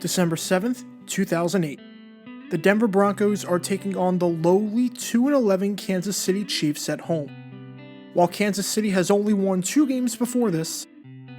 December 7th, 2008. The Denver Broncos are taking on the lowly 2-11 Kansas City Chiefs at home. While Kansas City has only won 2 games before this,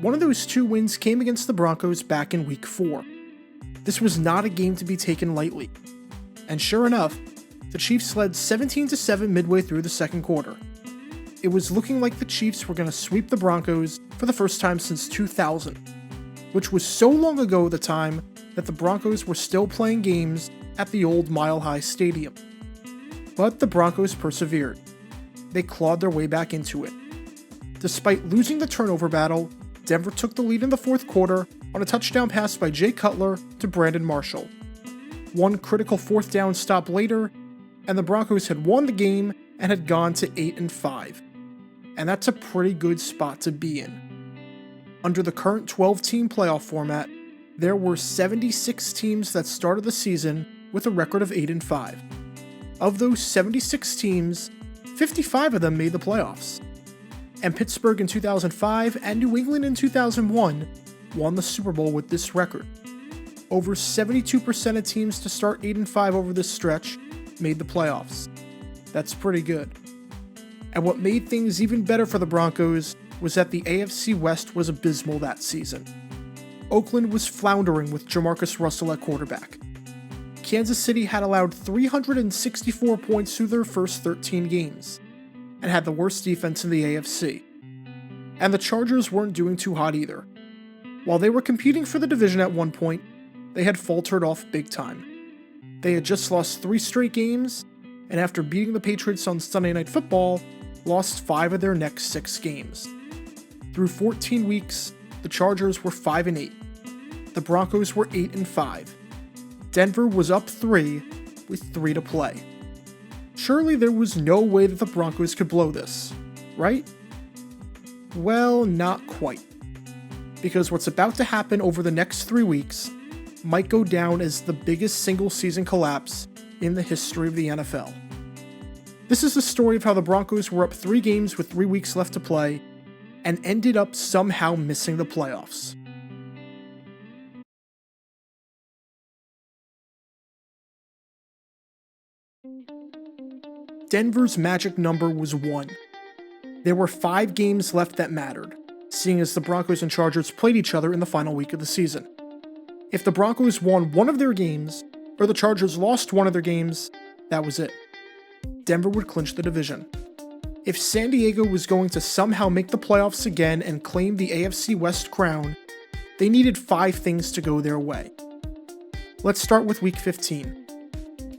one of those 2 wins came against the Broncos back in Week 4. This was not a game to be taken lightly. And sure enough, the Chiefs led 17-7 midway through the second quarter. It was looking like the Chiefs were going to sweep the Broncos for the first time since 2000, which was so long ago at the time that the Broncos were still playing games at the old Mile High Stadium. But the Broncos persevered. They clawed their way back into it. Despite losing the turnover battle, Denver took the lead in the fourth quarter on a touchdown pass by Jay Cutler to Brandon Marshall. One critical fourth down stop later, and the Broncos had won the game and had gone to 8-5. And that's a pretty good spot to be in. Under the current 12-team playoff format, there were 76 teams that started the season with a record of 8-5. Of those 76 teams, 55 of them made the playoffs. And Pittsburgh in 2005 and New England in 2001 won the Super Bowl with this record. Over 72% of teams to start 8-5 over this stretch made the playoffs. That's pretty good. And what made things even better for the Broncos was that the AFC West was abysmal that season. Oakland was floundering with Jamarcus Russell at quarterback. Kansas City had allowed 364 points through their first 13 games, and had the worst defense in the AFC. And the Chargers weren't doing too hot either. While they were competing for the division at one point, they had faltered off big time. They had just lost 3 straight games, and after beating the Patriots on Sunday Night Football, lost 5 of their next 6 games. Through 14 weeks, the Chargers were 5-8. The Broncos were 8-5. Denver was up 3 with 3 to play. Surely there was no way that the Broncos could blow this, right? Well, not quite. Because what's about to happen over the next 3 weeks might go down as the biggest single-season collapse in the history of the NFL. This is the story of how the Broncos were up 3 games with 3 weeks left to play and ended up somehow missing the playoffs. Denver's magic number was 1. There were 5 games left that mattered, seeing as the Broncos and Chargers played each other in the final week of the season. If the Broncos won one of their games, or the Chargers lost one of their games, that was it. Denver would clinch the division. If San Diego was going to somehow make the playoffs again and claim the AFC West crown, they needed 5 things to go their way. Let's start with Week 15.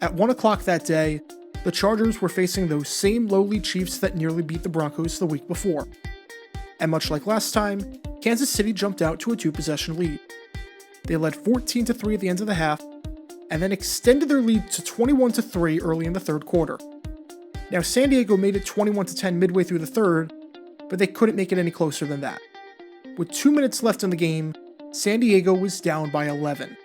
At 1 o'clock that day, the Chargers were facing those same lowly Chiefs that nearly beat the Broncos the week before. And much like last time, Kansas City jumped out to a 2-possession lead. They led 14-3 at the end of the half, and then extended their lead to 21-3 early in the third quarter. Now San Diego made it 21-10 midway through the third, but they couldn't make it any closer than that. With 2 minutes left in the game, San Diego was down by 11.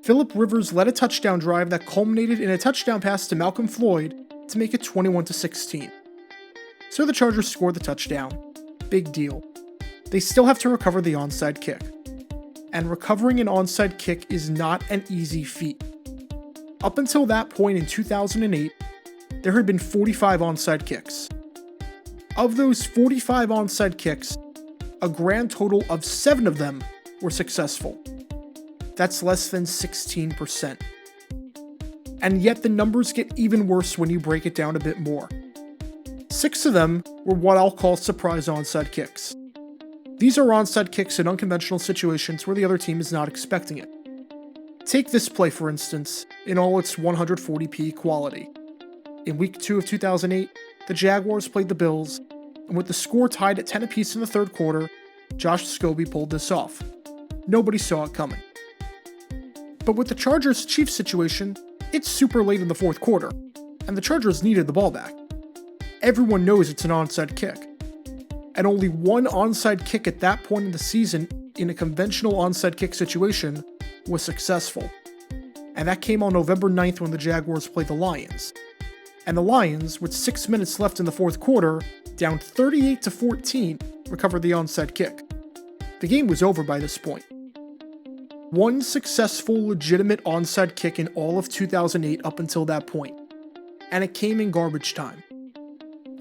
Phillip Rivers led a touchdown drive that culminated in a touchdown pass to Malcolm Floyd to make it 21-16. So the Chargers scored the touchdown. Big deal. They still have to recover the onside kick. And recovering an onside kick is not an easy feat. Up until that point in 2008, there had been 45 onside kicks. Of those 45 onside kicks, a grand total of 7 of them were successful. That's less than 16%. And yet the numbers get even worse when you break it down a bit more. 6 of them were what I'll call surprise onside kicks. These are onside kicks in unconventional situations where the other team is not expecting it. Take this play, for instance, in all its 140p quality. In Week 2 of 2008, the Jaguars played the Bills, and with the score tied at 10 apiece in the third quarter, Josh Scobie pulled this off. Nobody saw it coming. But with the Chargers-Chiefs situation, it's super late in the fourth quarter, and the Chargers needed the ball back. Everyone knows it's an onside kick. And only one onside kick at that point in the season in a conventional onside kick situation was successful. And that came on November 9th when the Jaguars played the Lions. And the Lions, with 6 minutes left in the fourth quarter, down 38-14, recovered the onside kick. The game was over by this point. one successful, legitimate onside kick in all of 2008 up until that point, and it came in garbage time.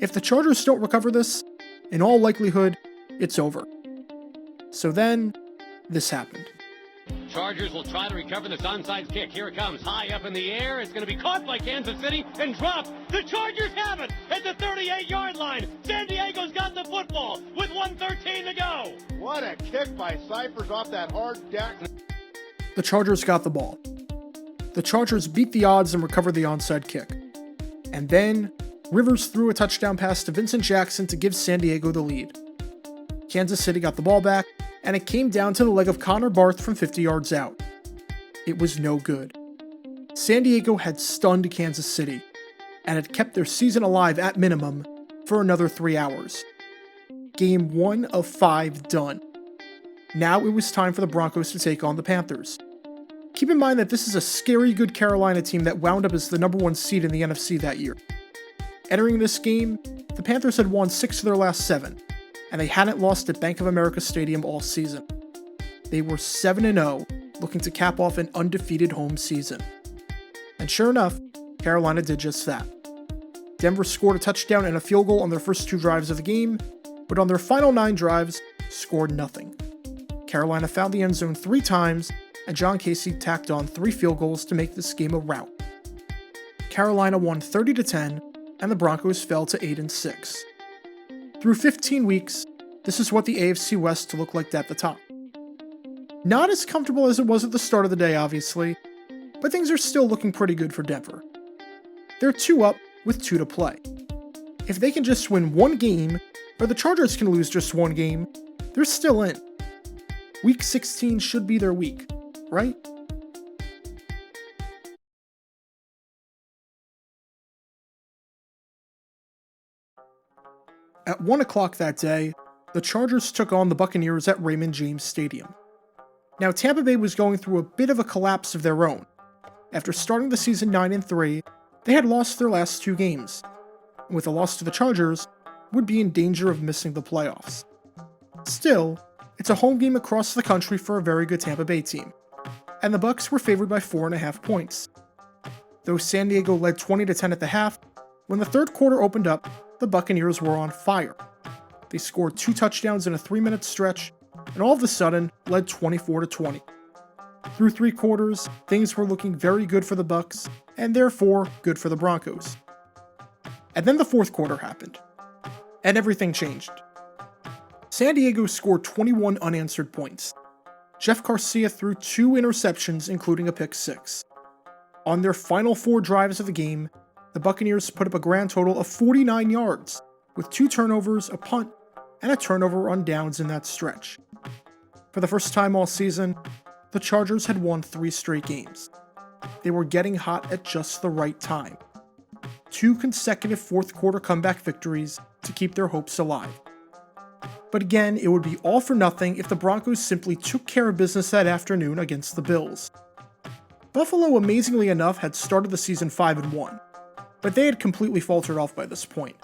If the Chargers don't recover this, in all likelihood, it's over. So then, this happened. Chargers will try to recover this onside kick. Here it comes, high up in the air. It's going to be caught by Kansas City and dropped. The Chargers have it at the 38-yard line. San Diego's got the football with 1:13 to go. What a kick by Cyphers off that hard deck. The Chargers got the ball. The Chargers beat the odds and recovered the onside kick. And then, Rivers threw a touchdown pass to Vincent Jackson to give San Diego the lead. Kansas City got the ball back, and it came down to the leg of Connor Barth from 50 yards out. It was no good. San Diego had stunned Kansas City, and had kept their season alive at minimum for another 3 hours. Game 1 of 5 done. Now it was time for the Broncos to take on the Panthers. Keep in mind that this is a scary good Carolina team that wound up as the number 1 seed in the NFC that year. Entering this game, the Panthers had won 6 of their last 7, and they hadn't lost at Bank of America Stadium all season. They were 7-0, looking to cap off an undefeated home season. And sure enough, Carolina did just that. Denver scored a touchdown and a field goal on their first 2 drives of the game, but on their final 9 drives, scored nothing. Carolina found the end zone 3 times, and John Casey tacked on 3 field goals to make this game a rout. Carolina won 30-10, and the Broncos fell to 8-6. Through 15 weeks, this is what the AFC West looked like at the top. Not as comfortable as it was at the start of the day, obviously, but things are still looking pretty good for Denver. They're 2 up with 2 to play. If they can just win 1 game, or the Chargers can lose just 1 game, they're still in. Week 16 should be their week, right? At 1 o'clock that day, the Chargers took on the Buccaneers at Raymond James Stadium. Now, Tampa Bay was going through a bit of a collapse of their own. After starting the season 9-3, they had lost their last 2 games, and with a loss to the Chargers, would be in danger of missing the playoffs. Still, it's a home game across the country for a very good Tampa Bay team, and the Bucs were favored by 4.5 points. Though San Diego led 20-10 at the half, when the third quarter opened up, the Buccaneers were on fire. They scored 2 touchdowns in a 3-minute stretch, and all of a sudden led 24-20. Through 3 quarters, things were looking very good for the Bucs, and therefore good for the Broncos. And then the fourth quarter happened, and everything changed. San Diego scored 21 unanswered points. Jeff Garcia threw 2 interceptions, including a pick 6. On their final 4 drives of the game, the Buccaneers put up a grand total of 49 yards, with 2 turnovers, a punt, and a turnover on downs in that stretch. For the first time all season, the Chargers had won 3 straight games. They were getting hot at just the right time. 2 consecutive fourth quarter comeback victories to keep their hopes alive. But again, it would be all for nothing if the Broncos simply took care of business that afternoon against the Bills. Buffalo, amazingly enough, had started the season 5-1, but they had completely faltered off by this point.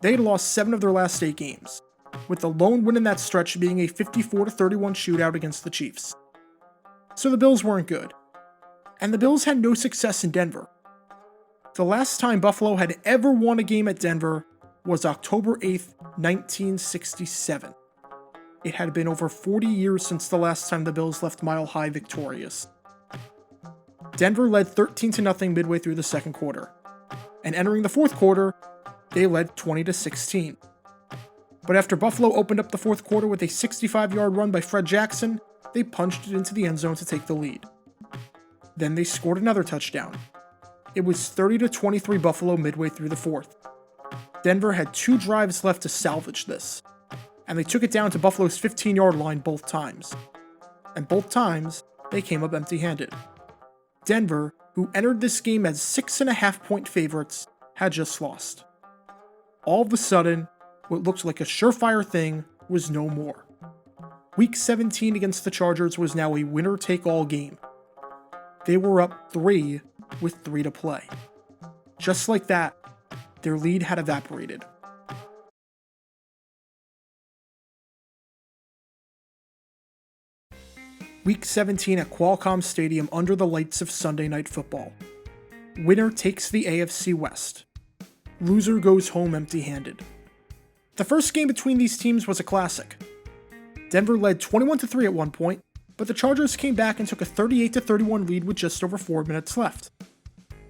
They had lost 7 of their last 8 games, with the lone win in that stretch being a 54-31 shootout against the Chiefs. So the Bills weren't good. And the Bills had no success in Denver. The last time Buffalo had ever won a game at Denver was October 8th, 1967. It had been over 40 years since the last time the Bills left Mile High victorious. Denver led 13-0 midway through the second quarter, and entering the fourth quarter, they led 20-16. But after Buffalo opened up the fourth quarter with a 65-yard run by Fred Jackson, they punched it into the end zone to take the lead. Then they scored another touchdown. It was 30-23 Buffalo midway through the fourth. Denver had 2 drives left to salvage this, and they took it down to Buffalo's 15-yard line both times. And both times, they came up empty-handed. Denver, who entered this game as 6.5-point favorites, had just lost. All of a sudden, what looked like a surefire thing was no more. Week 17 against the Chargers was now a winner-take-all game. They were up 3 with 3 to play. Just like that, their lead had evaporated. Week 17 at Qualcomm Stadium under the lights of Sunday Night Football. Winner takes the AFC West. Loser goes home empty-handed. The first game between these teams was a classic. Denver led 21-3 at one point, but the Chargers came back and took a 38-31 lead with just over 4 minutes left.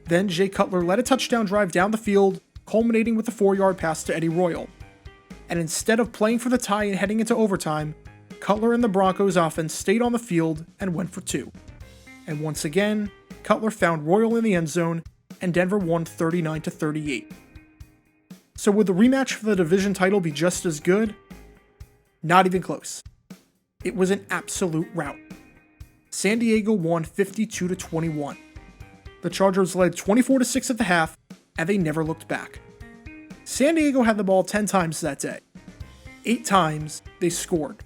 Then Jay Cutler led a touchdown drive down the field, culminating with a 4-yard pass to Eddie Royal. And instead of playing for the tie and heading into overtime, Cutler and the Broncos offense stayed on the field and went for 2. And once again, Cutler found Royal in the end zone, and Denver won 39-38. So would the rematch for the division title be just as good? Not even close. It was an absolute rout. San Diego won 52-21. The Chargers led 24-6 at the half, and they never looked back. San Diego had the ball 10 times that day. 8 times, they scored.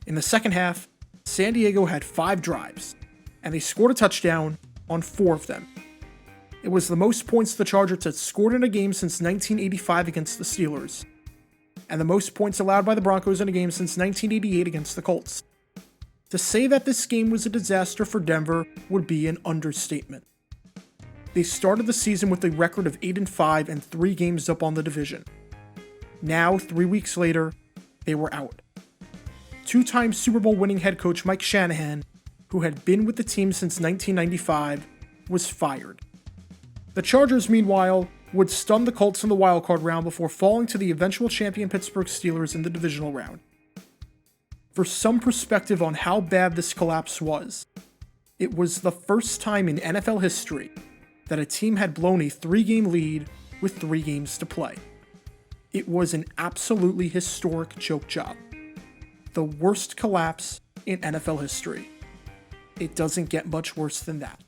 In the second half, San Diego had 5 drives, and they scored a touchdown on 4 of them. It was the most points the Chargers had scored in a game since 1985 against the Steelers, and the most points allowed by the Broncos in a game since 1988 against the Colts. To say that this game was a disaster for Denver would be an understatement. They started the season with a record of 8-5 and 3 games up on the division. Now, 3 weeks later, they were out. 2-time Super Bowl winning head coach Mike Shanahan, who had been with the team since 1995, was fired. The Chargers, meanwhile, would stun the Colts in the wildcard round before falling to the eventual champion Pittsburgh Steelers in the divisional round. For some perspective on how bad this collapse was, it was the first time in NFL history that a team had blown a 3-game lead with 3 games to play. It was an absolutely historic choke job. The worst collapse in NFL history. It doesn't get much worse than that.